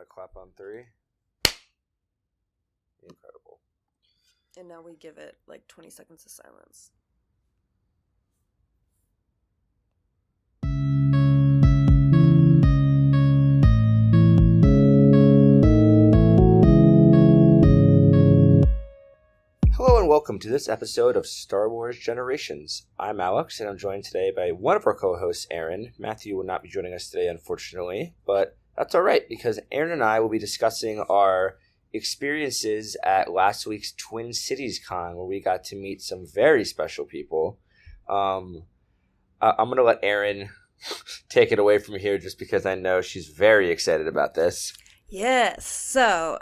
clap on 3. Incredible. And now we give it like 20 seconds of silence. Hello and welcome to this episode of Star Wars Generations. I'm Alex, and I'm joined today by one of our co-hosts, Erin. Matthew will not be joining us today, unfortunately, but that's all right, because Erin and I will be discussing our experiences at last week's Twin Cities Con, where we got to meet some very special people. I'm going to let Erin take it away from here, just because I know she's very excited about this. Yes, so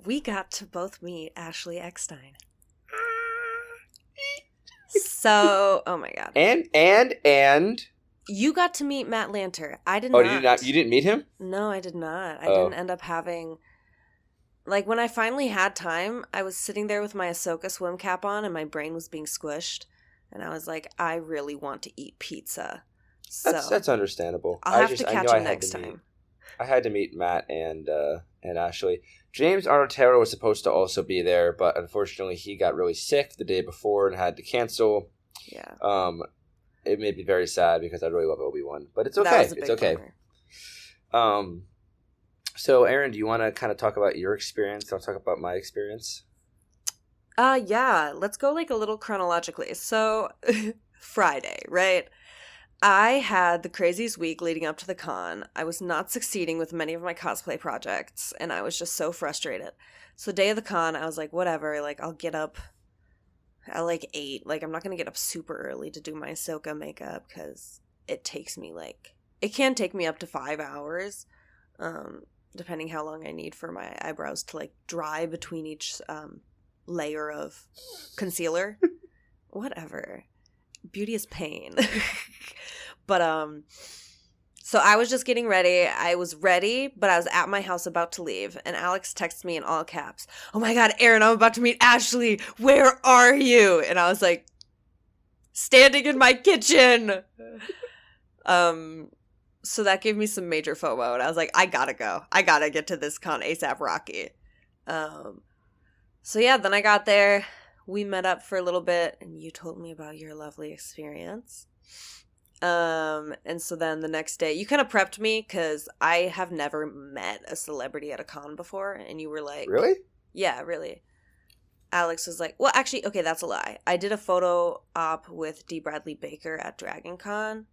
we got to both meet Ashley Eckstein. So, oh my god. And you got to meet Matt Lanter. I did not. Oh, not. did you not? You didn't meet him? No, I did not. I didn't end up having... Like, when I finally had time, I was sitting there with my Ahsoka swim cap on and my brain was being squished. And I was like, I really want to eat pizza. So that's understandable. I'll have to catch him next time. I had to meet Matt and Ashley. James Arnold Taylor was supposed to also be there, but unfortunately he got really sick the day before and had to cancel. Yeah. It made me very sad because I really love Obi-Wan, but it's okay. It's okay. Bummer. So Erin, do you want to kind of talk about your experience? I'll talk about my experience. Yeah. Let's go like a little chronologically. So Friday, right? I had the craziest week leading up to the con. I was not succeeding with many of my cosplay projects, and I was just so frustrated. So day of the con, I was like, whatever, like, I'll get up at like 8. Like, I'm not going to get up super early to do my Ahsoka makeup, because it takes me like, it can take me up to 5 hours, depending how long I need for my eyebrows to like dry between each layer of concealer. Whatever. Beauty is pain. But so I was just getting ready. I was ready, but I was at my house about to leave, and Alex texted me in all caps, "Oh my god, Erin, I'm about to meet Ashley. Where are you?" And I was like, standing in my kitchen. So that gave me some major FOMO, and I was like, I gotta go. I gotta get to this con ASAP Rocky. So yeah, then I got there. We met up for a little bit, and you told me about your lovely experience. And so then the next day, you kind of prepped me, because I have never met a celebrity at a con before, and you were like... Really? Yeah, really. Alex was like... Well, actually, okay, that's a lie. I did a photo op with D. Bradley Baker at Dragon Con,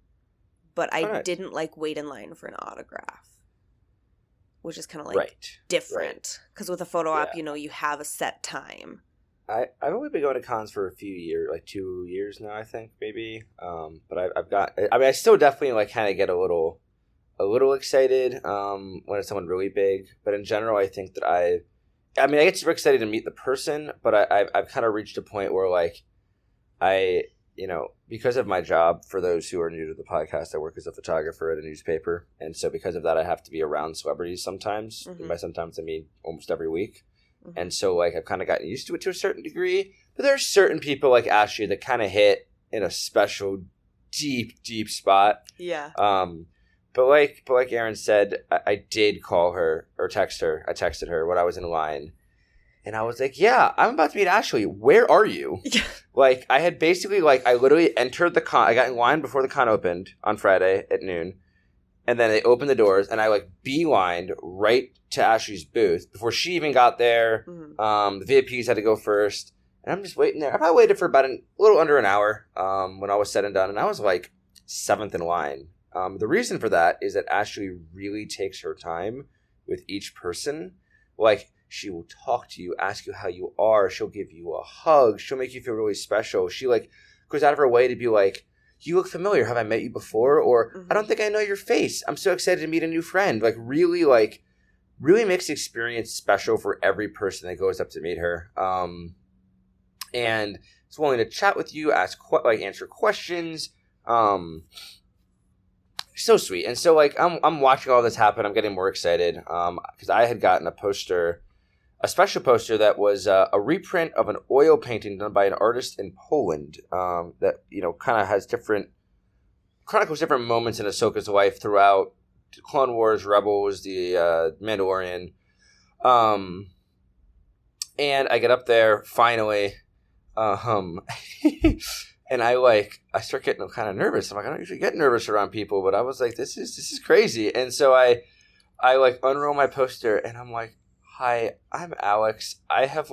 but I didn't, like, wait in line for an autograph, which is kind of, like, different. Because with a photo op, you know, you have a set time. I've only been going to cons for a few years, like 2 years now, I think, maybe. But I've got, I mean, I still definitely like kind of get a little excited when it's someone really big. But in general, I think that I get super excited to meet the person, but I've kind of reached a point where like because of my job, for those who are new to the podcast, I work as a photographer at a newspaper, and so because of that, I have to be around celebrities sometimes. Mm-hmm. And by sometimes, I mean almost every week. And so, like, I've kind of gotten used to it to a certain degree. But there are certain people like Ashley that kind of hit in a special, deep, deep spot. Yeah. But like Erin said, I did call her or text her. I texted her when I was in line. And I was like, yeah, I'm about to meet Ashley. Where are you? Yeah. Like, I had basically, like, I literally entered the con. I got in line before the con opened on Friday at noon. And then they opened the doors, and I, like, beelined right to Ashley's booth before she even got there. Mm-hmm. The VIPs had to go first. And I'm just waiting there. I probably waited for about a little under an hour when all was said and done. And I was, like, 7th in line. The reason for that is that Ashley really takes her time with each person. Like, she will talk to you, ask you how you are. She'll give you a hug. She'll make you feel really special. She, like, goes out of her way to be like, you look familiar. Have I met you before? Or, mm-hmm. I don't think I know your face. I'm so excited to meet a new friend. Really makes the experience special for every person that goes up to meet her. And is willing to chat with you, answer questions. So sweet. And so, like, I'm watching all this happen. I'm getting more excited. Because I had gotten a special poster that was a reprint of an oil painting done by an artist in Poland that, kind of chronicles different moments in Ahsoka's life throughout Clone Wars, Rebels, the Mandalorian. And I get up there finally, and I start getting kind of nervous. I'm like, I don't usually get nervous around people, but I was like, this is crazy. And so I unroll my poster, and I'm like, hi, I'm Alex. I have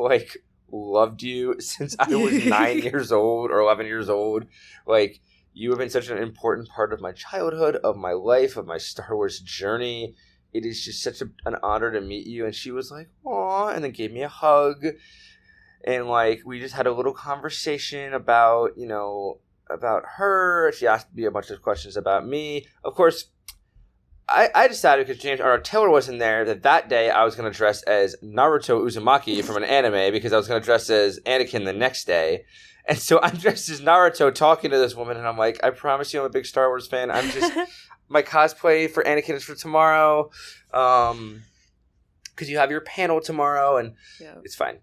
loved you since I was 9 years old or 11 years old. Like, you have been such an important part of my childhood, of my life, of my Star Wars journey. It is just such an honor to meet you. And she was like, aw, and then gave me a hug. And, we just had a little conversation about, about her. She asked me a bunch of questions about me. Of course, I decided, because James Arnold Taylor wasn't there, that day I was going to dress as Naruto Uzumaki from an anime, because I was going to dress as Anakin the next day. And so I'm dressed as Naruto talking to this woman, and I'm like, I promise you I'm a big Star Wars fan. I'm just... My cosplay for Anakin is for tomorrow, because you have your panel tomorrow, and it's fine.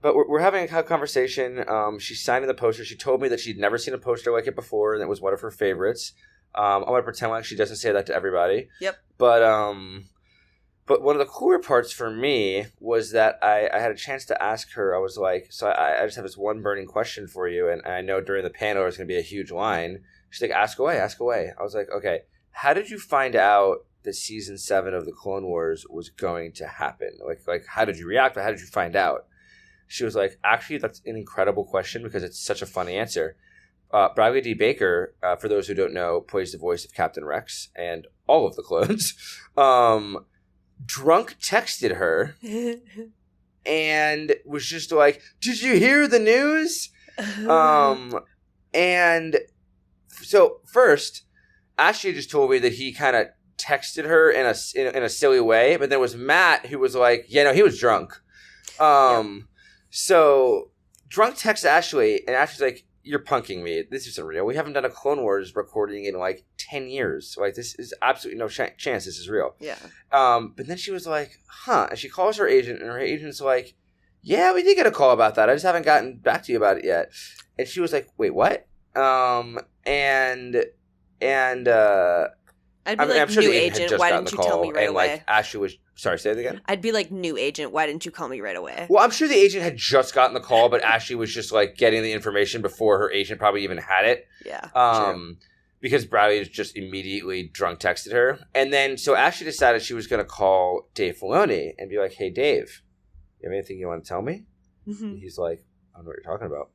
But we're having a conversation. She's signing the poster. She told me that she'd never seen a poster like it before, and it was one of her favorites. I'm going to pretend like she doesn't say that to everybody. Yep. But one of the cooler parts for me was that I had a chance to ask her. I was like, so I just have this one burning question for you, and I know during the panel there's going to be a huge line. She's like, ask away. I was like, okay. How did you find out that season 7 of the Clone Wars was going to happen? Like, how did you react? How did you find out? She was like, actually, that's an incredible question because it's such a funny answer. Bradley D. Baker, for those who don't know, plays the voice of Captain Rex and all of the clones. Drunk texted her and was just like, did you hear the news? And so first... Ashley just told me that he kind of texted her in a silly way, but then it was Matt who was like, yeah, no, he was drunk. So drunk texts Ashley, and Ashley's like, you're punking me. This isn't real. We haven't done a Clone Wars recording in 10 years. This is absolutely no chance this is real. Yeah. But then she was like, huh. And she calls her agent, and her agent's like, yeah, we did get a call about that. I just haven't gotten back to you about it yet. And she was like, wait, what? I'd be I'm sure new agent, why didn't you tell me right away? Ashley was... Sorry, say it again? I'd be like, new agent, why didn't you call me right away? Well, I'm sure the agent had just gotten the call, but Ashley was just, getting the information before her agent probably even had it. Yeah, true. Because Bradley just immediately drunk texted her. And then, so Ashley decided she was going to call Dave Filoni and be like, hey, Dave, you have anything you want to tell me? Mm-hmm. And he's like, I don't know what you're talking about.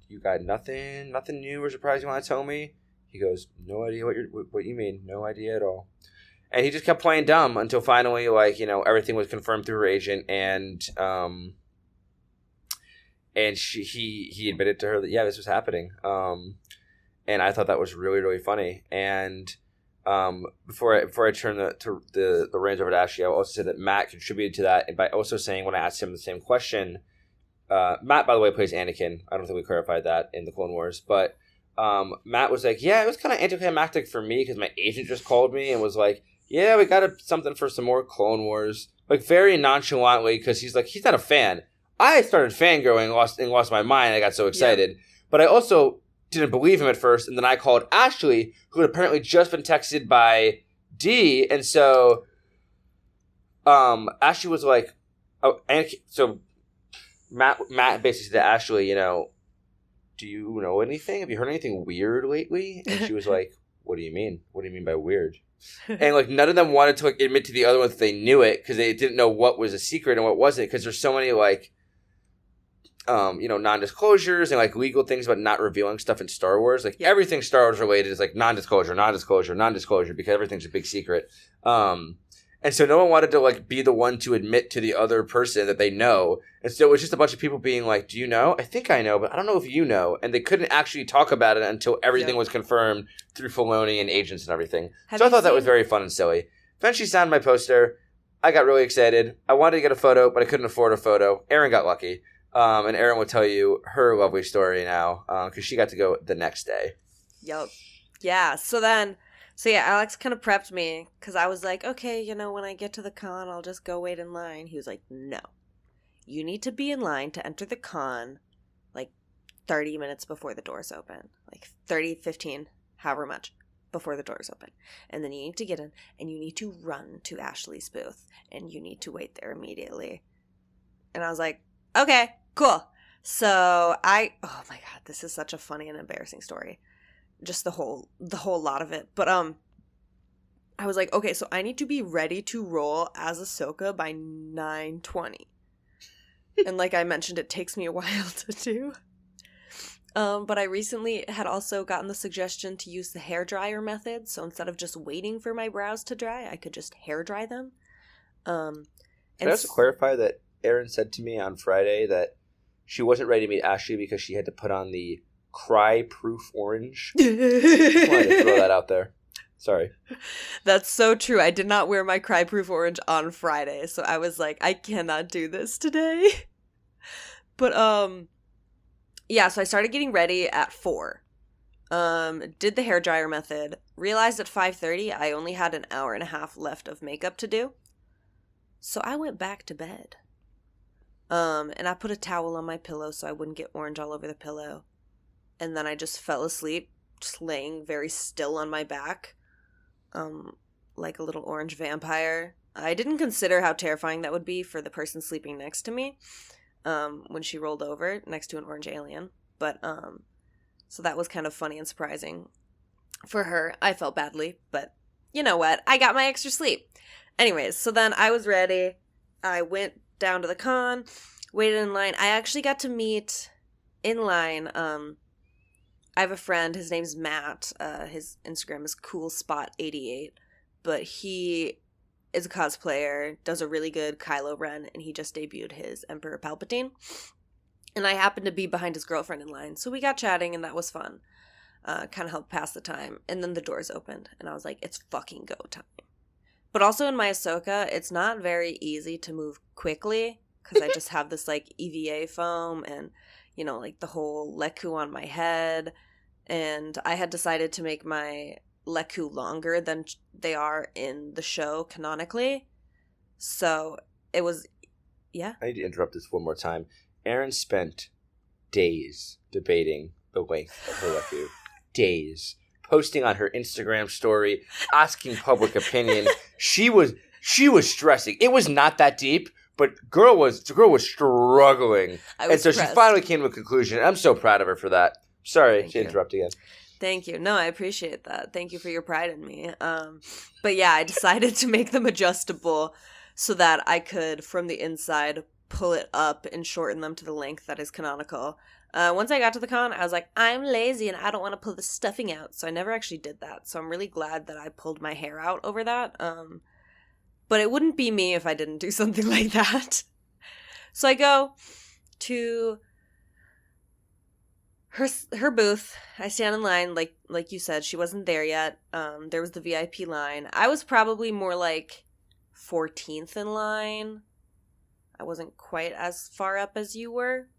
You got nothing new or surprising you want to tell me? He goes, no idea what you mean. No idea at all. And he just kept playing dumb until finally, everything was confirmed through her agent, and he admitted to her that, yeah, this was happening. And I thought that was really, really funny. And before I turn the reins over to Ashley, I will also say that Matt contributed to that, and by also saying when I asked him the same question, Matt, by the way, plays Anakin. I don't think we clarified that in the Clone Wars, but Matt was like, yeah, it was kind of anticlimactic for me because my agent just called me and was like, yeah, we got something for some more Clone Wars, very nonchalantly, because he's like, he's not a fan. I started fangirling and lost my mind. I got so excited, but I also didn't believe him at first, and then I called Ashley, who had apparently just been texted by D, and so Ashley was like, oh, and so Matt basically said to Ashley, do you know anything? Have you heard anything weird lately? And she was like, what do you mean? What do you mean by weird? And none of them wanted to admit to the other one that they knew it because they didn't know what was a secret and what wasn't, because there's so many non-disclosures and legal things about not revealing stuff in Star Wars. Everything Star Wars related is non-disclosure, because everything's a big secret. And so no one wanted to be the one to admit to the other person that they know. And so it was just a bunch of people being like, do you know? I think I know, but I don't know if you know. And they couldn't actually talk about it until everything was confirmed through Filoni and agents and everything. So I thought that was very fun and silly. Then she signed my poster. I got really excited. I wanted to get a photo, but I couldn't afford a photo. Erin got lucky. And Erin will tell you her lovely story now because she got to go the next day. Yep. Yeah. So yeah, Alex kind of prepped me because I was like, okay, when I get to the con, I'll just go wait in line. He was like, no, you need to be in line to enter the con 30 minutes before the doors open, 30, 15, however much. before the doors open. And then you need to get in and you need to run to Ashley's booth and you need to wait there immediately. And I was like, okay, cool. So oh my God, this is such a funny and embarrassing story. Just the whole lot of it. But I was like, okay, so I need to be ready to roll as Ahsoka by 9:20. And like I mentioned, it takes me a while to do. But I recently had also gotten the suggestion to use the hairdryer method. So instead of just waiting for my brows to dry, I could just hair dry them. Can I also clarify that Erin said to me on Friday that she wasn't ready to meet Ashley because she had to put on the cry-proof orange. Just wanted to throw that out there. Sorry. That's so true. I did not wear my cry-proof orange on Friday, so I was like, I cannot do this today. But, yeah, so I started getting ready at 4. Did the hairdryer method. Realized at 5:30 I only had an hour and a half left of makeup to do. So I went back to bed. And I put a towel on my pillow so I wouldn't get orange all over the pillow. And then I just fell asleep, just laying very still on my back, like a little orange vampire. I didn't consider how terrifying that would be for the person sleeping next to me, when she rolled over next to an orange alien. But, so that was kind of funny and surprising for her. I felt badly, but you know what? I got my extra sleep. Anyways, so then I was ready. I went down to the con, waited in line. I actually got to meet in line, I have a friend, his name's Matt, his Instagram is coolspot88, but he is a cosplayer, does a really good Kylo Ren, and he just debuted his Emperor Palpatine, and I happened to be behind his girlfriend in line, so we got chatting, and that was fun, kind of helped pass the time, and then the doors opened, and I was like, it's fucking go time. But also in my Ahsoka, it's not very easy to move quickly, because I just have this, like, EVA foam, and you know, like the whole Leku on my head. And I had decided to make my Leku longer than they are in the show canonically. So it was, yeah. I need to interrupt this one more time. Erin spent days debating the length of her Leku. Days. Posting on her Instagram story, asking public opinion. She was stressing. It was not that deep. But the girl was struggling. And so she finally came to a conclusion. I'm so proud of her for that. Sorry to interrupt again. Thank you. No, I appreciate that. Thank you for your pride in me. But yeah, I decided to make them adjustable so that I could, from the inside, pull it up and shorten them to the length that is canonical. Once I got to the con, I was like, I'm lazy and I don't want to pull the stuffing out. So I never actually did that. So I'm really glad that I pulled my hair out over that. But it wouldn't be me if I didn't do something like that. So I go to her booth. I stand in line, like you said. She wasn't there yet. There was the VIP line. I was probably more like 14th in line. I wasn't quite as far up as you were.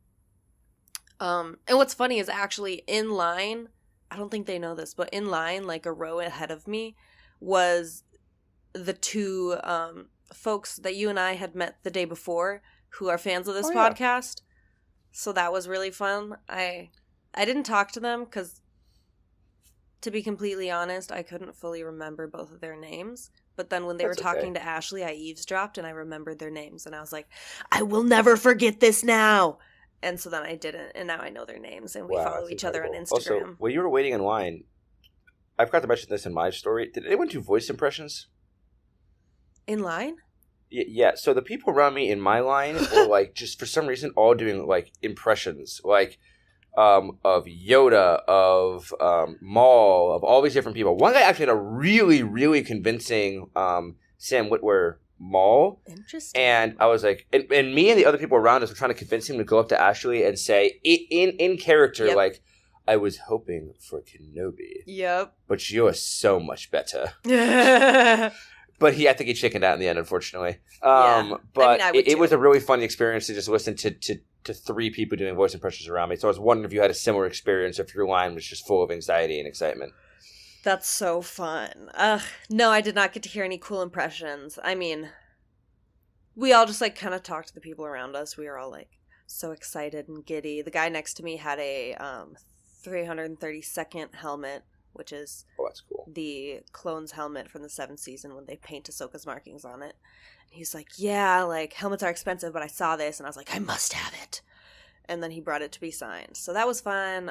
And what's funny is actually in line, I don't think they know this, but in line, like a row ahead of me, was the two folks that you and I had met the day before who are fans of this podcast. So that was really fun. I didn't talk to them because, to be completely honest, I couldn't fully remember both of their names. But then when they were talking to Ashley, I eavesdropped and I remembered their names. And I was like, I will never forget this now. And so then I didn't. And now I know their names and we follow each other on Instagram. Also, when you were waiting in line, I forgot to mention this in my story. Did anyone do voice impressions? In line? Yeah, so the people around me in my line were like, just for some reason, all doing like impressions, like of Yoda, of Maul, of all these different people. One guy actually had a really, really convincing Sam Witwer Maul. Interesting. And I was like, and me and the other people around us were trying to convince him to go up to Ashley and say, in character, like, I was hoping for Kenobi. Yep. But you're so much better. But I think he chickened out in the end, unfortunately. But I mean, it was a really funny experience to just listen to three people doing voice impressions around me. So I was wondering if you had a similar experience, if your line was just full of anxiety and excitement. That's so fun. No, I did not get to hear any cool impressions. I mean, we all just like kind of talked to the people around us. We were all like so excited and giddy. The guy next to me had a 332nd helmet which is that's cool. the clone's helmet from the 7th season when they paint Ahsoka's markings on it. And he's like, yeah, like, helmets are expensive, but I saw this, and I was like, I must have it. And then he brought it to be signed. So that was fun.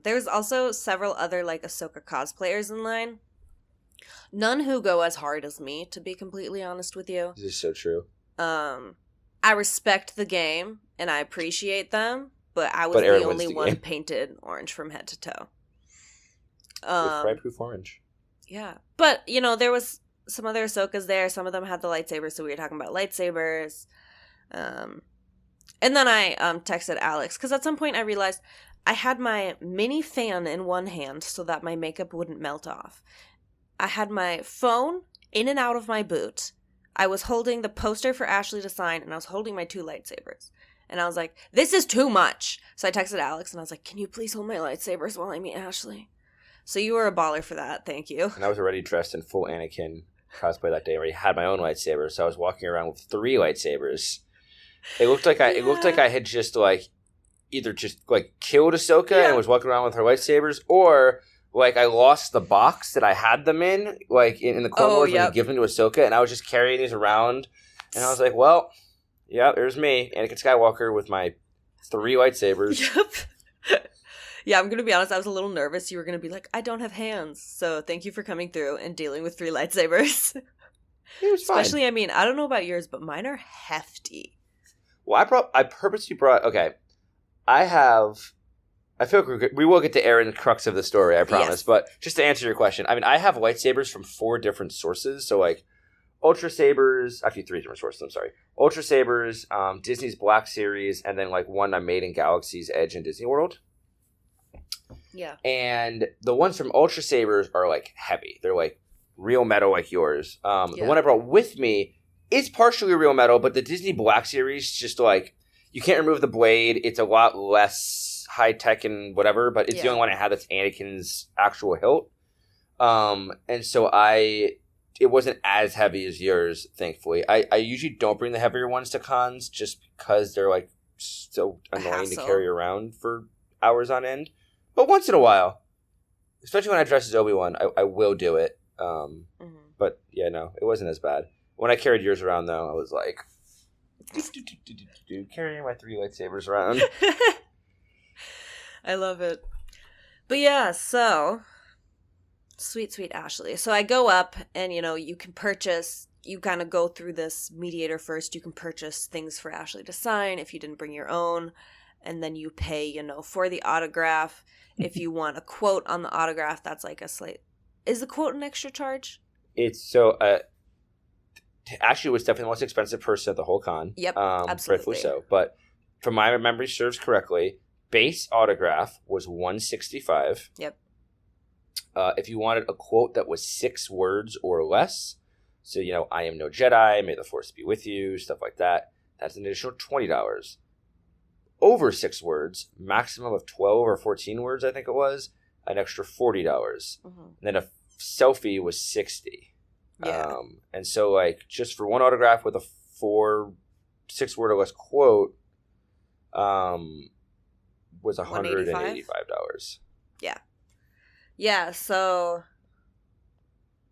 There's also several other, like, Ahsoka cosplayers in line. None who go as hard as me, to be completely honest with you. This is so true. I respect the game, and I appreciate them, but I was the only one painted orange from head to toe. With Fry-proof orange. Yeah. But, you know, there was some other Ahsokas there. Some of them had the lightsabers, so we were talking about lightsabers. And then I texted Alex, because at some point I realized I had my mini fan in one hand so that my makeup wouldn't melt off. I had my phone in and out of my boot. I was holding the poster for Ashley to sign, and I was holding my 2 lightsabers. And I was like, this is too much. So I texted Alex, and I was like, can you please hold my lightsabers while I meet Ashley? So you were a baller for that. Thank you. And I was already dressed in full Anakin cosplay that day. I already had my own lightsaber, so I was walking around with 3 lightsabers. It looked like I had just like either just like killed Ahsoka and was walking around with her lightsabers, or like I lost the box that I had them in, like in the Clone Wars when you give them to Ahsoka, and I was just carrying these around, and I was like, well, yeah, there's me, Anakin Skywalker with my 3 lightsabers. Yep. Yeah, I'm going to be honest, I was a little nervous. You were going to be like, I don't have hands, so thank you for coming through and dealing with 3 lightsabers. It was fine. Especially, I mean, I don't know about yours, but mine are hefty. Well, I purposely brought, okay, I feel like we will get to Erin's crux of the story, I promise. Yes. But just to answer your question, I mean, I have lightsabers from 4 different sources. So, like, Ultra Sabers, actually 3 different sources, I'm sorry. Ultra Sabers, Disney's Black Series, and then, like, one I made in Galaxy's Edge in Disney World. Yeah. And the ones from Ultra Sabers are, like, heavy. They're, like, real metal like yours. The one I brought with me is partially real metal, but the Disney Black Series, just, like, you can't remove the blade. It's a lot less high tech and whatever, but it's the only one I have that's Anakin's actual hilt. And so it wasn't as heavy as yours, thankfully. I usually don't bring the heavier ones to cons just because they're like so annoying to carry around for hours on end. But once in a while, especially when I dress as Obi-Wan, I will do it. But yeah, no, it wasn't as bad. When I carried yours around though, I was like carrying my 3 lightsabers around. I love it. But yeah, so sweet Ashley. So I go up and, you know, you can purchase, you kind of go through this mediator first. You can purchase things for Ashley to sign if you didn't bring your own. And then you pay, you know, for the autograph. If you want a quote on the autograph, that's like a slight. Is the quote an extra charge? It's so, Ashley was definitely the most expensive person at the whole con. Yep, absolutely. Rightfully so. But from my memory serves correctly, base autograph was $165. Yep. If you wanted a quote that was 6 words or less, so, you know, I am no Jedi, may the Force be with you, stuff like that, that's an additional $20. Over 6 words, maximum of 12 or 14 words, I think it was, an extra $40. And then a selfie was $60. Yeah. And so, like, just for one autograph with a 6 word or less quote, was $185. Yeah. Yeah, so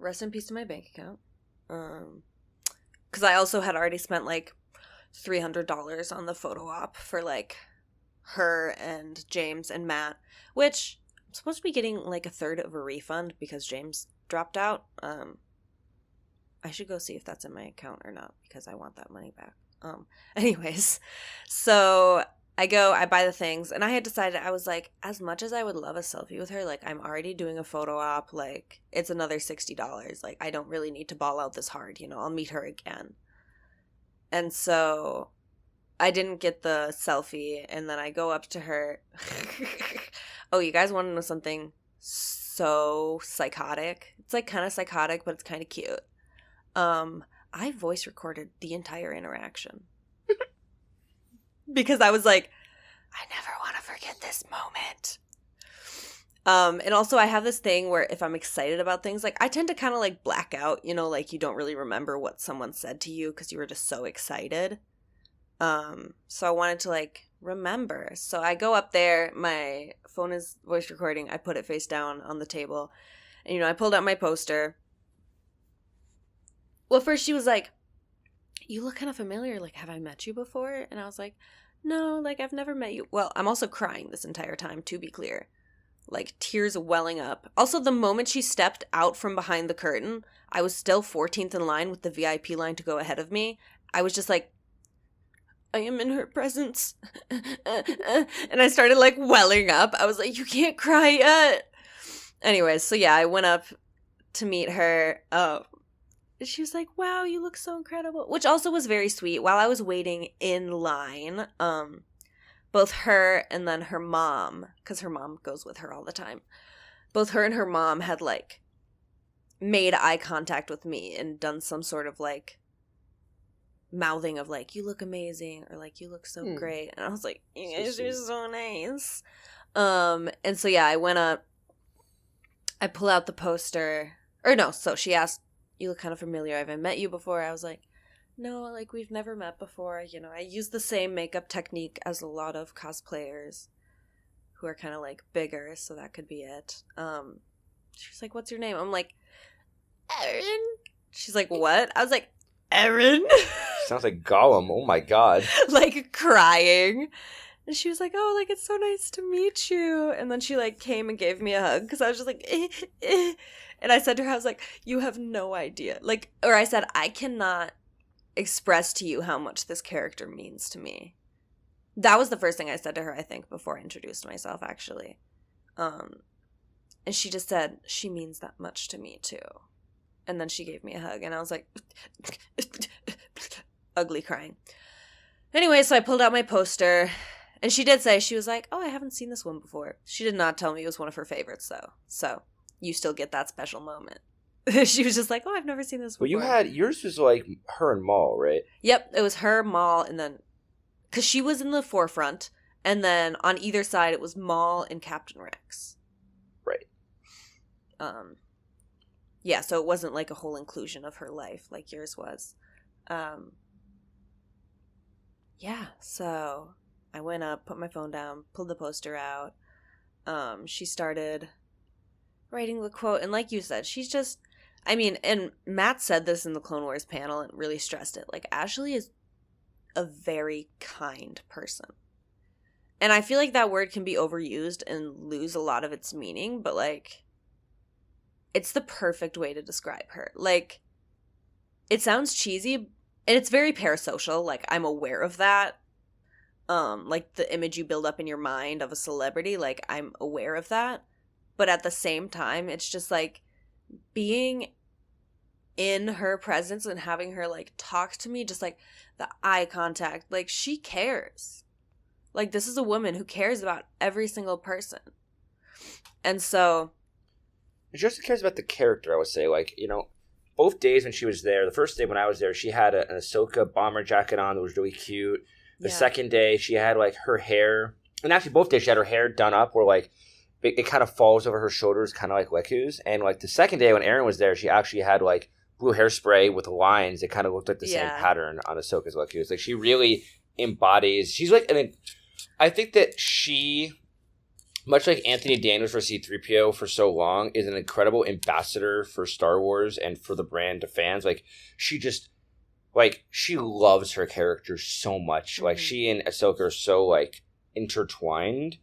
rest in peace to my bank account. Because I also had already spent like $300 on the photo op for like her and James and Matt, which I'm supposed to be getting like a third of a refund because James dropped out. I should go see if that's in my account or not because I want that money back. Anyways, so I buy the things, and I had decided, I was like, as much as I would love a selfie with her, like, I'm already doing a photo op, like, it's another $60. Like, I don't really need to ball out this hard, you know, I'll meet her again. And so I didn't get the selfie, and then I go up to her. Oh, you guys want to know something so psychotic? It's, like, kind of psychotic, but it's kind of cute. I voice recorded the entire interaction. Because I was like, I never want to forget this moment. And also I have this thing where if I'm excited about things, like I tend to kind of like black out, you know, like you don't really remember what someone said to you because you were just so excited. So I wanted to like remember. So I go up there, my phone is voice recording, I put it face down on the table, and, I pulled out my poster. Well, first she was like, you look kind of familiar, like, have I met you before? And I was like, no, like, I've never met you. Well, I'm also crying this entire time, to be clear. Like, tears welling up. Also, the moment she stepped out from behind the curtain, I was still 14th in line with the VIP line to go ahead of me. I was just like, I am in her presence. And I started, like, welling up. I was like, you can't cry yet. Anyways, so yeah, I went up to meet her. She was like, wow, you look so incredible. Which also was very sweet. While I was waiting in line, both her and then her mom, because her mom goes with her all the time, both her and her mom had, like, made eye contact with me and done some sort of, like, mouthing of, like, you look amazing, or, like, you look so great. And I was like, you guys are so nice. And so, yeah, I went up, I pull out the poster, or no, so she asked, you look kind of familiar, have I met you before? I was like, no, like, we've never met before. I use the same makeup technique as a lot of cosplayers who are kind of, like, bigger, so that could be it. She's like, what's your name? I'm like, Erin. She's like, what? I was like, Erin. Sounds like Gollum. Oh my god. Like, crying. And she was like, oh, like, it's so nice to meet you. And then she, like, came and gave me a hug, because I was just like, And I said to her, I was like, you have no idea. Like, or I said, I cannot express to you how much this character means to me. That was the first thing I said to her, I think, before I introduced myself, actually. And she just said, she means that much to me, too. And then she gave me a hug, and I was like, ugly crying. Anyway, so I pulled out my poster, and she did say, she was like, oh, I haven't seen this one before. She did not tell me it was one of her favorites, though. So you still get that special moment. She was just like, oh, I've never seen this before. Well, yours was like her and Maul, right? Yep, it was her, Maul, and then, because she was in the forefront, and then on either side it was Maul and Captain Rex. Right. Yeah, so it wasn't like a whole inclusion of her life like yours was. Yeah, so I went up, put my phone down, pulled the poster out. She started writing the quote, and like you said, she's just, I mean, and Matt said this in the Clone Wars panel and really stressed it, like, Ashley is a very kind person. And I feel like that word can be overused and lose a lot of its meaning, but, like, it's the perfect way to describe her. Like, it sounds cheesy, and it's very parasocial, like, I'm aware of that. Like, the image you build up in your mind of a celebrity, like, I'm aware of that. But at the same time, it's just, like, being in her presence and having her, like, talk to me, just, like, the eye contact. Like, she cares. Like, this is a woman who cares about every single person. And so... She also cares about the character, I would say. Like, both days when she was there, the first day when I was there, she had an Ahsoka bomber jacket on that was really cute. The second day, she had, like, her hair... And actually, both days, she had her hair done up where, like, it kind of falls over her shoulders, kind of like Leku's. And, like, the second day when Erin was there, she actually had, like, blue hairspray with lines that kind of looked like the same pattern on Ahsoka's Leku's. Like, she really embodies... She's, like... I think that she, much like Anthony Daniels for C-3PO for so long, is an incredible ambassador for Star Wars and for the brand to fans. Like, she just... Like, she loves her character so much. Mm-hmm. Like, she and Ahsoka are so, like, intertwined.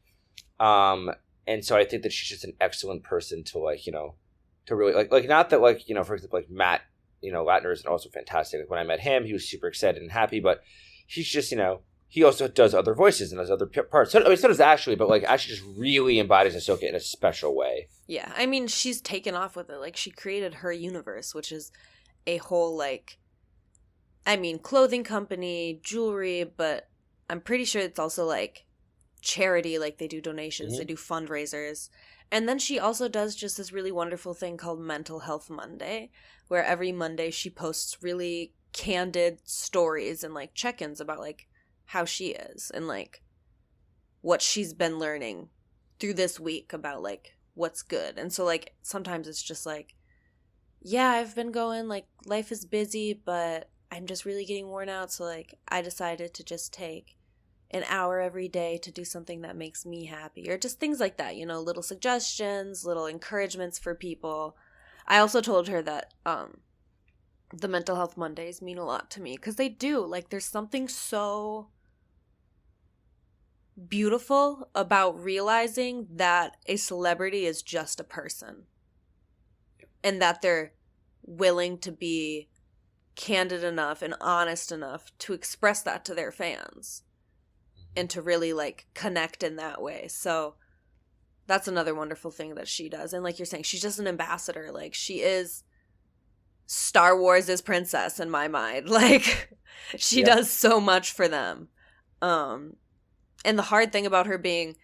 And so I think that she's just an excellent person to, like, to really, like not that, like, for example, like, Matt, Latner is also fantastic. Like, when I met him, he was super excited and happy, but he's just, he also does other voices and does other parts. So, so does Ashley, but, like, Ashley just really embodies Ahsoka in a special way. Yeah, I mean, she's taken off with it. Like, she created her universe, which is a whole, like, I mean, clothing company, jewelry, but I'm pretty sure it's also, like, charity. Like, they do donations, they do fundraisers. And then she also does just this really wonderful thing called Mental Health Monday, where every Monday she posts really candid stories and, like, check-ins about, like, how she is and, like, what she's been learning through this week about, like, what's good. And so, like, sometimes it's just like, yeah, I've been going, like, life is busy, but I'm just really getting worn out, so, like, I decided to just take, an hour every day to do something that makes me happy, or just things like that, you know, little suggestions, little encouragements for people. I also told her that the Mental Health Mondays mean a lot to me, because they do. Like, there's something so beautiful about realizing that a celebrity is just a person, and that they're willing to be candid enough and honest enough to express that to their fans and to really like connect in that way. So that's another wonderful thing that she does. And like you're saying, she's just an ambassador. Like, she is Star Wars' princess in my mind. Like, she does so much for them. And the hard thing about her being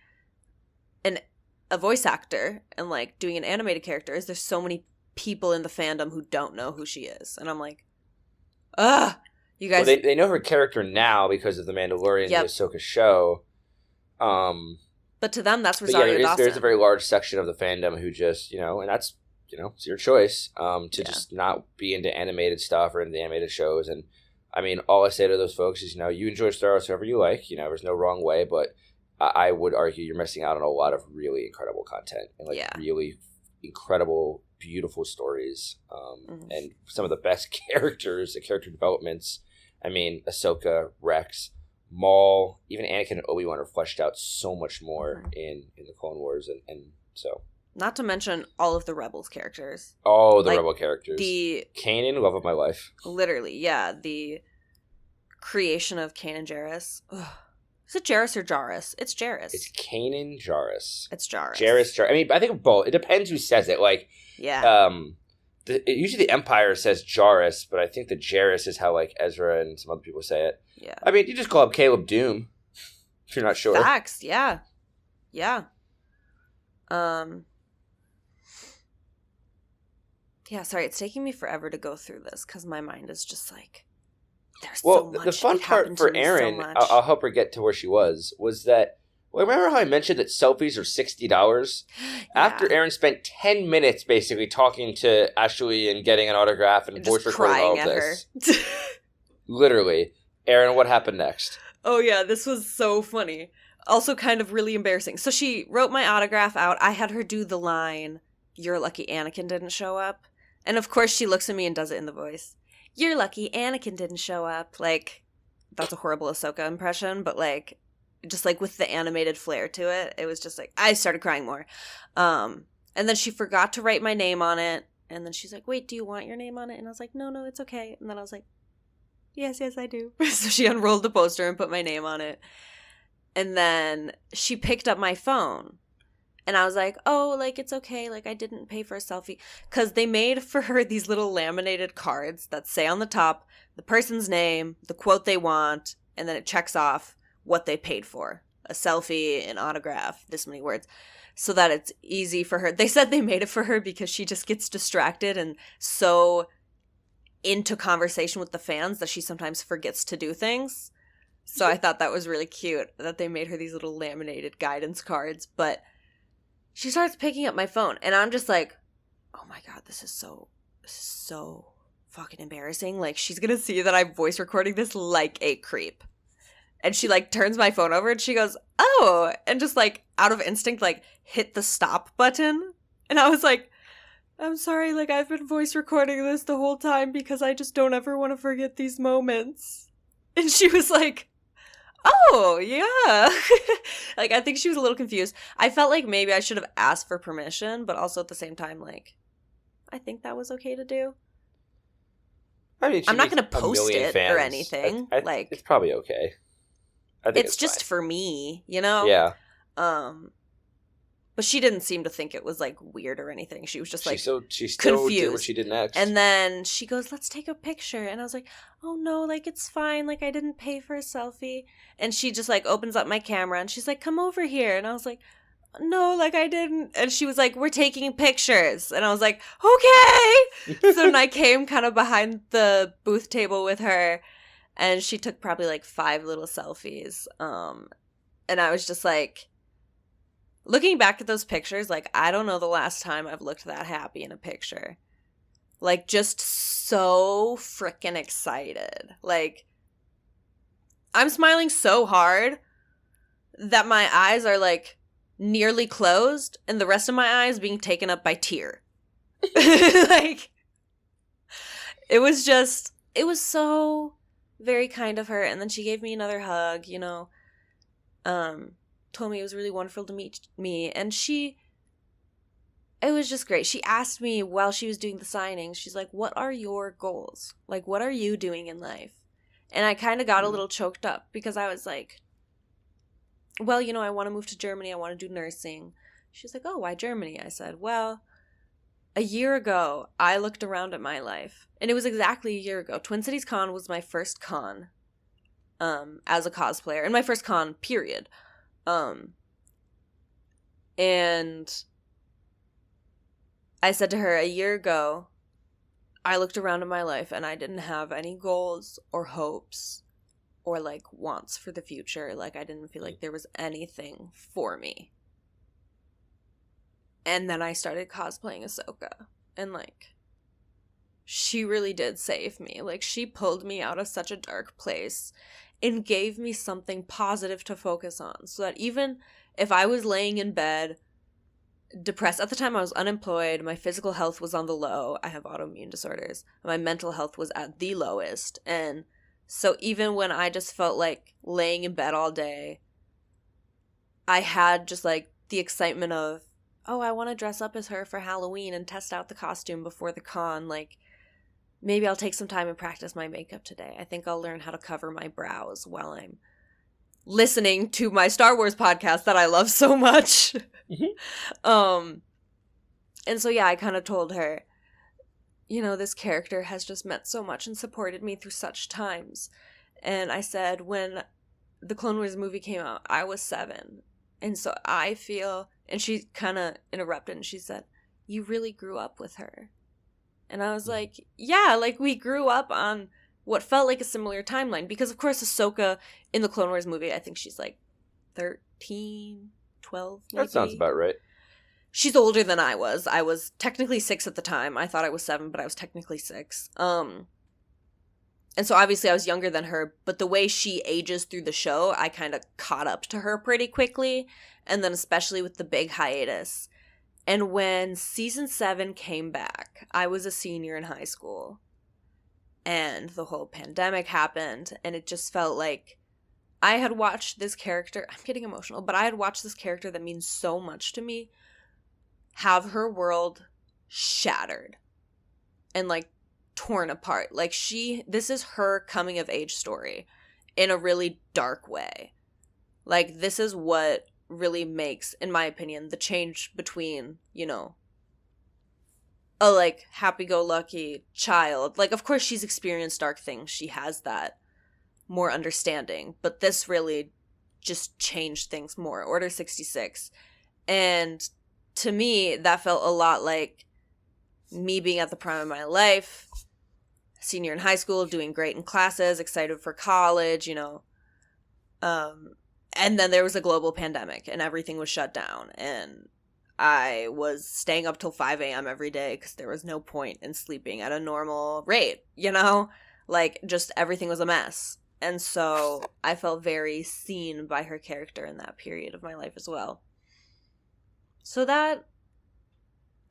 a voice actor and like doing an animated character is there's so many people in the fandom who don't know who she is. And I'm like, you guys. Well, they know her character now because of the Mandalorian and the Ahsoka show. But to them, that's Rosario Dawson. There's a very large section of the fandom who just, you know, and that's, you know, it's your choice to just not be into animated stuff or into animated shows. And I mean, all I say to those folks is, you know, you enjoy Star Wars however you like. You know, there's no wrong way, but I would argue you're missing out on a lot of really incredible content and like really incredible, beautiful stories, and some of the best characters, the character developments. I mean, Ahsoka, Rex, Maul, even Anakin and Obi-Wan are fleshed out so much more in the Clone Wars, and so. Not to mention all of the Rebels characters. Oh, the like, Rebel characters. The Kanan, love of my life. Literally, yeah. The creation of Kanan Jarrus. Ugh. Is it Jarrus or Jarrus? It's Jarrus. It's Kanan Jarrus. It's Jarrus. Jarrus. I mean, I think both. It depends who says it. Like, usually the Empire says Jarrus, but I think the Jarrus is how like Ezra and some other people say it. Yeah. I mean, you just call him Caleb Doom if you're not sure. Facts. Yeah. Yeah. Yeah. Sorry, it's taking me forever to go through this because my mind is just like. Well, so the fun part for Erin, so I'll help her get to where she was that, well, remember how I mentioned that selfies are $60? After Erin spent 10 minutes basically talking to Ashley and getting an autograph and voice recording all of this. Literally. Erin, what happened next? Oh, yeah, this was so funny. Also kind of really embarrassing. So she wrote my autograph out. I had her do the line, "You're lucky Anakin didn't show up." And of course she looks at me and does it in the voice. "You're lucky Anakin didn't show up." Like, that's a horrible Ahsoka impression, but like, just like with the animated flair to it, it was just like, I started crying more. And then she forgot to write my name on it. And then she's like, "Wait, do you want your name on it?" And I was like, no, it's okay. And then I was like, yes, I do. So she unrolled the poster and put my name on it. And then she picked up my phone. And I was like, oh, like, it's okay. Like, I didn't pay for a selfie. Because they made for her these little laminated cards that say on the top the person's name, the quote they want, and then it checks off what they paid for. A selfie, an autograph, this many words. So that it's easy for her. They said they made it for her because she just gets distracted and so into conversation with the fans that she sometimes forgets to do things. So I thought that was really cute that they made her these little laminated guidance cards. But she starts picking up my phone, and I'm just like, oh my God, this is so fucking embarrassing. Like, she's going to see that I'm voice recording this like a creep. And she, like, turns my phone over, and she goes, oh, and just, like, out of instinct, like, hit the stop button. And I was like, I'm sorry, like, I've been voice recording this the whole time because I just don't ever want to forget these moments. And she was like, oh, yeah. Like, I think she was a little confused. I felt like maybe I should have asked for permission, but also at the same time, like, I think that was okay to do. I mean, I'm not going to post it or anything. Like, it's probably okay. I think it's just fine. For me, you know? Yeah. But she didn't seem to think it was, like, weird or anything. She was just, like, she still confused. Did what she did next. And then she goes, let's take a picture. And I was like, oh, no, like, it's fine. Like, I didn't pay for a selfie. And she just, like, opens up my camera, and she's like, come over here. And I was like, no, like, I didn't. And she was like, we're taking pictures. And I was like, okay. So then I came kind of behind the booth table with her, and she took probably, like, 5 little selfies. And I was just like, looking back at those pictures, like, I don't know the last time I've looked that happy in a picture. Like, just so freaking excited. Like, I'm smiling so hard that my eyes are like nearly closed and the rest of my eyes being taken up by tear. Like, it was so very kind of her. And then she gave me another hug, you know, told me it was really wonderful to meet me. And it was just great. She asked me while she was doing the signing, she's like, what are your goals? Like, what are you doing in life? And I kind of got a little choked up because I was like, well, you know, I want to move to Germany. I want to do nursing. She's like, oh, why Germany? I said, well, a year ago, I looked around at my life. And it was exactly a year ago. Twin Cities Con was my first con as a cosplayer. And my first con, period. And I said to her, a year ago, I looked around at my life and I didn't have any goals or hopes or like wants for the future. Like, I didn't feel like there was anything for me. And then I started cosplaying Ahsoka. And like, she really did save me. Like, she pulled me out of such a dark place and gave me something positive to focus on. So that even if I was laying in bed, depressed, at the time I was unemployed, my physical health was on the low, I have autoimmune disorders, my mental health was at the lowest. And so even when I just felt like laying in bed all day, I had just like the excitement of, oh, I want to dress up as her for Halloween and test out the costume before the con. Like, maybe I'll take some time and practice my makeup today. I think I'll learn how to cover my brows while I'm listening to my Star Wars podcast that I love so much. Mm-hmm. And so, yeah, I kind of told her, you know, this character has just meant so much and supported me through such times. And I said, when the Clone Wars movie came out, I was 7. And so I feel, and she kind of interrupted and she said, you really grew up with her. And I was like, yeah, like we grew up on what felt like a similar timeline. Because, of course, Ahsoka in the Clone Wars movie, I think she's like 13, 12, maybe. That sounds about right. She's older than I was. I was technically 6 at the time. I thought I was 7, but I was technically 6. And so obviously I was younger than her, but the way she ages through the show, I kind of caught up to her pretty quickly. And then especially with the big hiatus. And when season 7 came back, I was a senior in high school. And the whole pandemic happened, and it just felt like I had watched this character, I'm getting emotional, but I had watched this character that means so much to me have her world shattered and like torn apart. Like, this is her coming of age story in a really dark way. Like, this is what really makes, in my opinion, the change between, you know, a like happy-go-lucky child. Like, of course she's experienced dark things, she has that more understanding, but this really just changed things more. Order 66. And to me, that felt a lot like me being at the prime of my life, senior in high school, doing great in classes, excited for college, you know. And then there was a global pandemic and everything was shut down. And I was staying up till 5 a.m. every day because there was no point in sleeping at a normal rate, you know? Like, just everything was a mess. And so I felt very seen by her character in that period of my life as well. So that,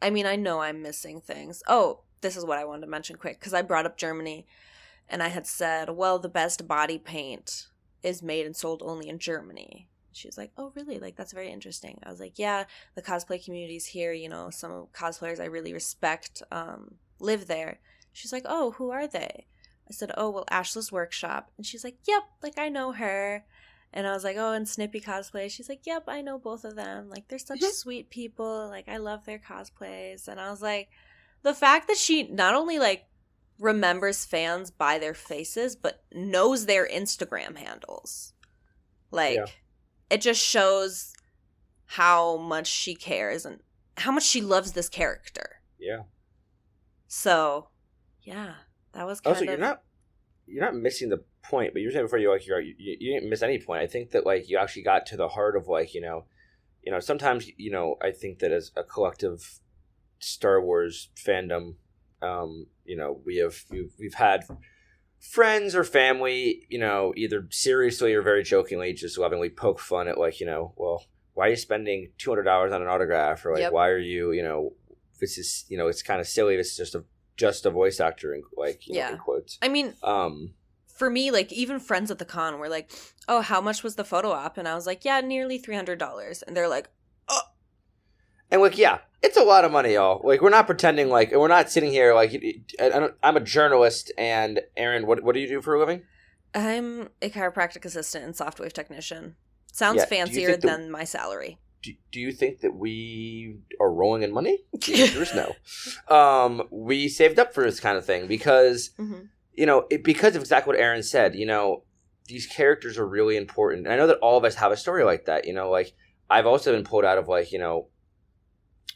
I mean, I know I'm missing things. Oh, this is what I wanted to mention quick, because I brought up Germany, and I had said, well, the best body paint is made and sold only in Germany. She was like, oh, really? Like, that's very interesting. I was like, yeah, the cosplay community's here, you know, some cosplayers I really respect live there. She's like, oh, who are they? I said, oh, well, Ashley's Workshop. And she's like, yep, like, I know her. And I was like, oh, and Snippy Cosplay. She's like, yep, I know both of them. Like, they're such sweet people. Like, I love their cosplays. And I was like, the fact that she not only, like, remembers fans by their faces, but knows their Instagram handles. Like, yeah. It just shows how much she cares and how much she loves this character. Yeah. So, yeah, that was kind of... Also, you're not missing the point, but you were saying before you didn't miss any point. I think that, like, you actually got to the heart of, like, you know, sometimes, you know, I think that as a collective Star Wars fandom, you know, we've had friends or family, either seriously or very jokingly, just lovingly poke fun at like, well, why are you spending $200 on an autograph? Or like, Yep. why are you, this is, it's kind of silly. This is just a voice actor in like, in quotes. I mean, for me, like even friends at the con were like, oh, how much was the photo op? And I was like, yeah, nearly $300. And they're like, oh. And like, yeah, it's a lot of money, y'all. Like, we're not pretending like, we're not sitting here like, I'm a journalist, and Erin, what do you do for a living? I'm a chiropractic assistant and softwave technician. Sounds fancier than my salary. Do you think that we are rolling in money? The answer is no. We saved up for this kind of thing because, because of exactly what Erin said, these characters are really important. And I know that all of us have a story like that, like I've also been pulled out of like,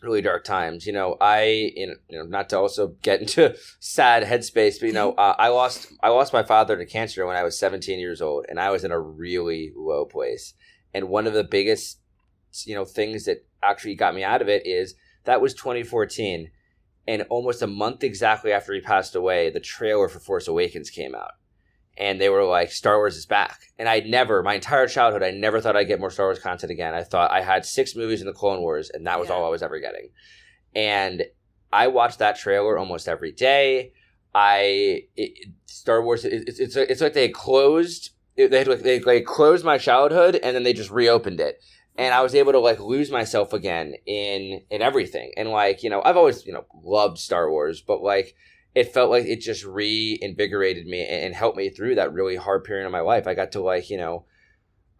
really dark times. I not to also get into sad headspace, but I lost my father to cancer when I was 17 years old, and I was in a really low place. And one of the biggest things that actually got me out of it is that was 2014, and almost a month exactly after he passed away, the trailer for Force Awakens came out. And they were like, Star Wars is back. And my entire childhood, I never thought I'd get more Star Wars content again. I thought I had 6 movies in the Clone Wars, and that was all I was ever getting. And I watched that trailer almost every day. Star Wars, it's like they closed, they closed my childhood, and then they just reopened it. And I was able to like lose myself again in everything. And like, I've always, loved Star Wars, but like, it felt like it just reinvigorated me and helped me through that really hard period of my life. I got to like,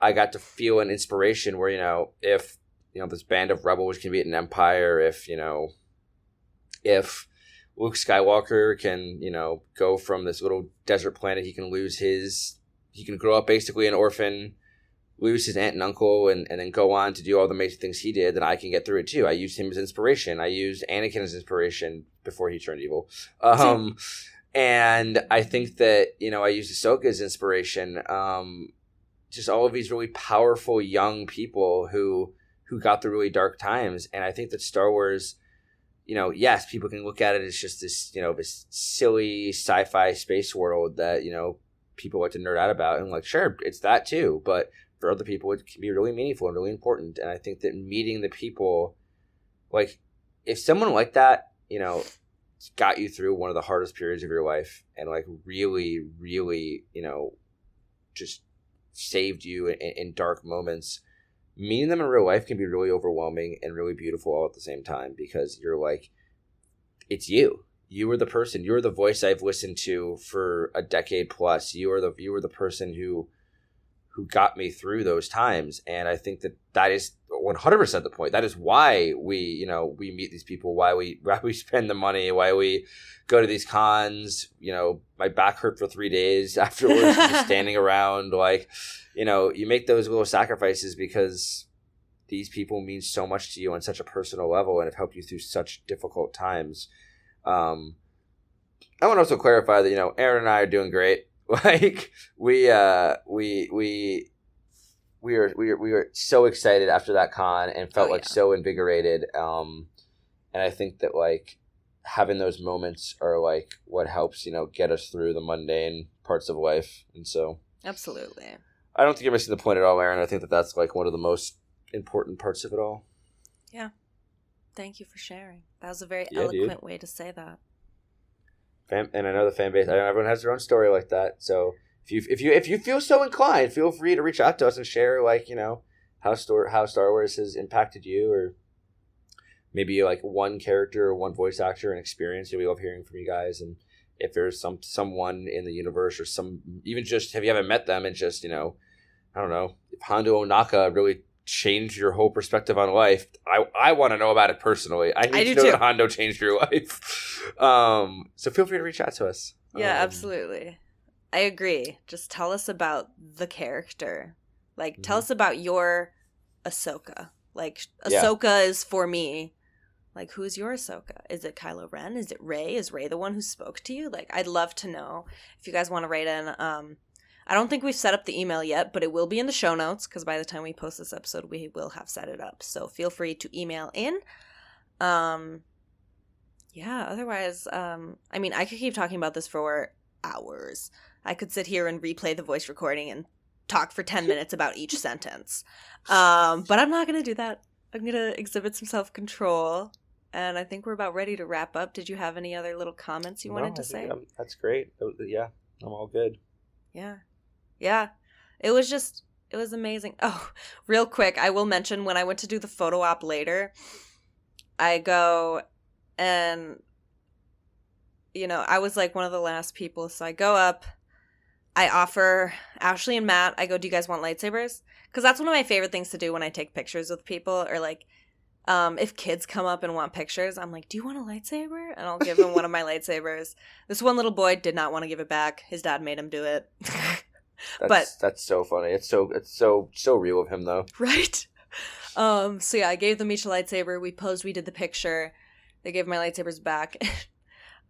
I got to feel an inspiration where, if, this band of rebels can beat an empire, if Luke Skywalker can, go from this little desert planet, he can grow up basically an orphan, lose his aunt and uncle, and then go on to do all the amazing things he did, then I can get through it too. I used him as inspiration. I used Anakin as inspiration before he turned evil. And I think that, I used Ahsoka as inspiration. Just all of these really powerful young people who got through really dark times. And I think that Star Wars, yes, people can look at it as just this, this silly sci-fi space world that, people like to nerd out about. And like, sure, it's that too. But for other people, it can be really meaningful and really important. And I think that meeting the people, like, if someone like that, got you through one of the hardest periods of your life and, like, really, really, just saved you in dark moments, meeting them in real life can be really overwhelming and really beautiful all at the same time, because you're like, it's you. You were the person. You were the voice I've listened to for a decade plus. You were the person who got me through those times. And I think that is 100% the point. That is why we meet these people, why we spend the money, why we go to these cons. My back hurt for 3 days afterwards, just standing around. Like, you make those little sacrifices because these people mean so much to you on such a personal level and have helped you through such difficult times. I want to also clarify that, Erin and I are doing great. Like, we were so excited after that con and felt so invigorated. And I think that like having those moments are like what helps, get us through the mundane parts of life. And so absolutely, I don't think you're missing the point at all, Erin. I think that that's like one of the most important parts of it all. Yeah. Thank you for sharing. That was a very eloquent way to say that. And I know the fan base. I know everyone has their own story like that. So if you feel so inclined, feel free to reach out to us and share like how Star Wars has impacted you, or maybe like one character or one voice actor and experience. We love hearing from you guys. And if there's someone in the universe or even just have you ever met them and just I don't know, if Hondo Onaka really changed your whole perspective on life, I want to know about it personally. I need to know that Hondo changed your life. So feel free to reach out to us. Yeah, absolutely. I agree. Just tell us about the character. Like, tell us about your Ahsoka. Like, Ahsoka is for me. Like, who's your Ahsoka? Is it Kylo Ren? Is it Rey? Is Rey the one who spoke to you? Like, I'd love to know. If you guys want to write in, I don't think we've set up the email yet, but it will be in the show notes because by the time we post this episode, we will have set it up. So feel free to email in. Otherwise, I mean, I could keep talking about this for hours. I could sit here and replay the voice recording and talk for 10 minutes about each sentence. But I'm not going to do that. I'm going to exhibit some self-control. And I think we're about ready to wrap up. Did you have any other little comments you wanted to say? That's great. Yeah, I'm all good. Yeah. Yeah. It was amazing. Oh, real quick, I will mention when I went to do the photo op later, I go and, I was like one of the last people. So I go up. I offer Ashley and Matt, I go, do you guys want lightsabers? Because that's one of my favorite things to do when I take pictures with people. Or like, if kids come up and want pictures, I'm like, do you want a lightsaber? And I'll give them one of my lightsabers. This one little boy did not want to give it back. His dad made him do it. That's so funny. It's so real of him, though. Right? So yeah, I gave them each a lightsaber. We posed, we did the picture. They gave my lightsabers back.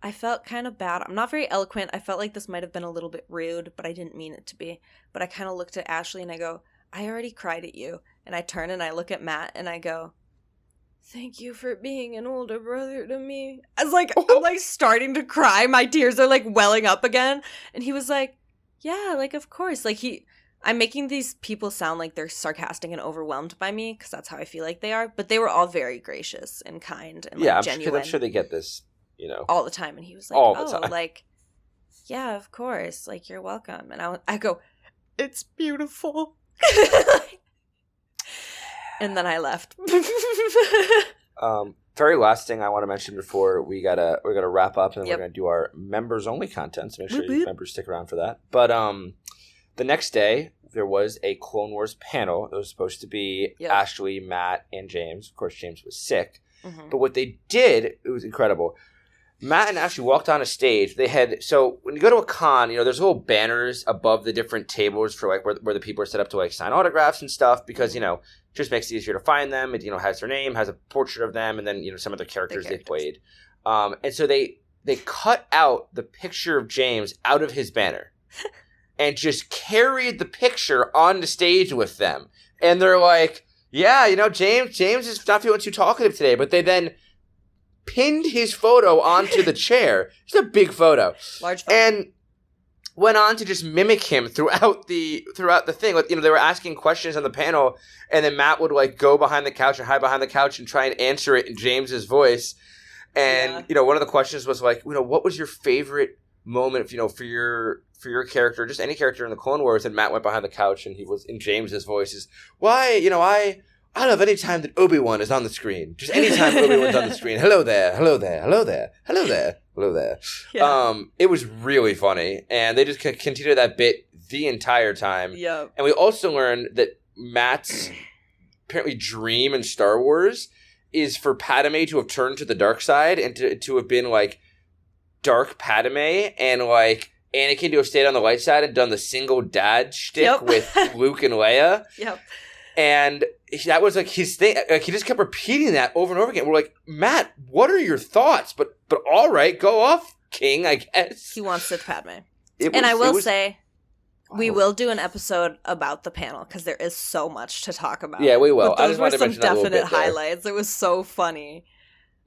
I felt kind of bad. I'm not very eloquent. I felt like this might have been a little bit rude, but I didn't mean it to be. But I kind of looked at Ashley and I go, I already cried at you. And I turn and I look at Matt and I go, thank you for being an older brother to me. I'm like starting to cry. My tears are like welling up again. And he was like, yeah, like, of course. Like I'm making these people sound like they're sarcastic and overwhelmed by me because that's how I feel like they are. But they were all very gracious and kind and genuine. I'm sure they get this. All the time. And he was like, like, yeah, of course. Like, you're welcome. And I go, it's beautiful. And then I left. Very last thing I want to mention before we're gonna wrap up, and then we're gonna do our members only content. So make sure you members stick around for that. But the next day there was a Clone Wars panel. It was supposed to be Ashley, Matt, and James. Of course, James was sick. Mm-hmm. But what they did, it was incredible. Matt and Ashley walked on a stage. So when you go to a con, there's little banners above the different tables for like where the people are set up to like sign autographs and stuff because, it just makes it easier to find them. It, has their name, has a portrait of them, and then, some of the characters they played. And so they cut out the picture of James out of his banner and just carried the picture on the stage with them. And they're like, yeah, James is not feeling too talkative today, but they then pinned his photo onto the chair. It's a big photo. Large photo. And went on to just mimic him throughout the thing. Like, they were asking questions on the panel, and then Matt would like go behind the couch or hide behind the couch and try and answer it in James's voice. And one of the questions was like, what was your favorite moment, for your character, just any character in the Clone Wars? And Matt went behind the couch and he was in James's voice is, why, I love any time that Obi-Wan is on the screen. Just any time Obi-Wan's on the screen. Hello there, hello there, hello there, hello there, hello there. Yeah. It was really funny. And they just continued that bit the entire time. Yeah. And we also learned that Matt's apparently dream in Star Wars is for Padme to have turned to the dark side and to have been like dark Padme, and like Anakin to have stayed on the light side and done the single dad shtick with Luke and Leia. Yep. And that was like his thing. Like he just kept repeating that over and over again. We're like, Matt, what are your thoughts? But all right, go off, King, I guess. He wants Sith Padme. I will say, we will do an episode about the panel because there is so much to talk about. Yeah, we will. But those were some definite highlights. It was so funny.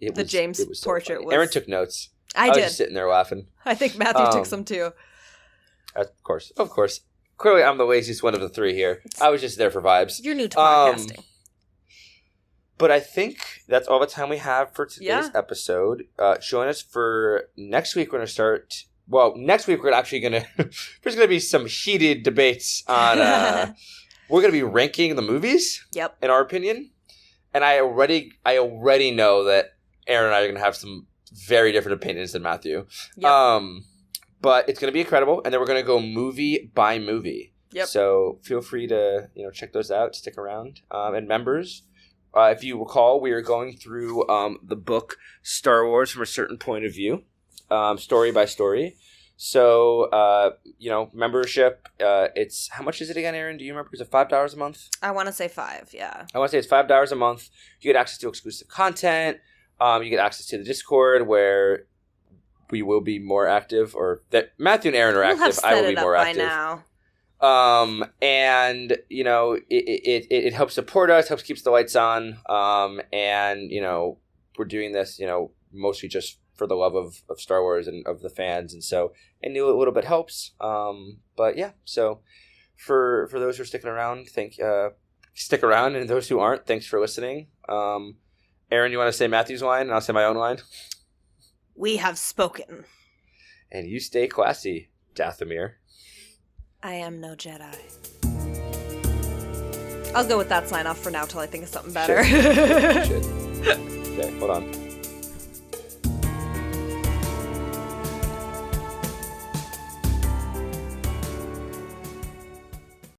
The James portrait was. Aaron took notes. I was did. Just sitting there laughing. I think Matthew took some too. Of course. Clearly, I'm the laziest one of the three here. I was just there for vibes. You're new to podcasting. But I think that's all the time we have for today's episode. Join us for next week. We're going to start. Well, next week we're actually going to. There's going to be some heated debates on. We're going to be ranking the movies. Yep. In our opinion, and I already know that Aaron and I are going to have some very different opinions than Matthew. Yep. But it's going to be incredible, and then we're going to go movie by movie. Yep. So feel free to check those out, stick around, and members. If you recall, we are going through the book Star Wars from a certain point of view, story by story. So membership. It's how much is it again, Aaron? Do you remember? Is it $5 a month? I want to say $5. Yeah. I want to say it's $5 a month. You get access to exclusive content. You get access to the Discord where we will be more active, or that Matthew and Aaron are active. I will be more active. By now. And it helps support us, helps keeps the lights on. And we're doing this, mostly just for the love of Star Wars and of the fans. And so Any little bit helps. But yeah, so for those who are sticking around, stick around, and those who aren't, thanks for listening. Erin, you want to say Matthew's line, and I'll say my own line? We have spoken. And you stay classy, Dathomir. I am no Jedi. I'll go with that sign off for now till I think of something better. Shit. Okay, hold on.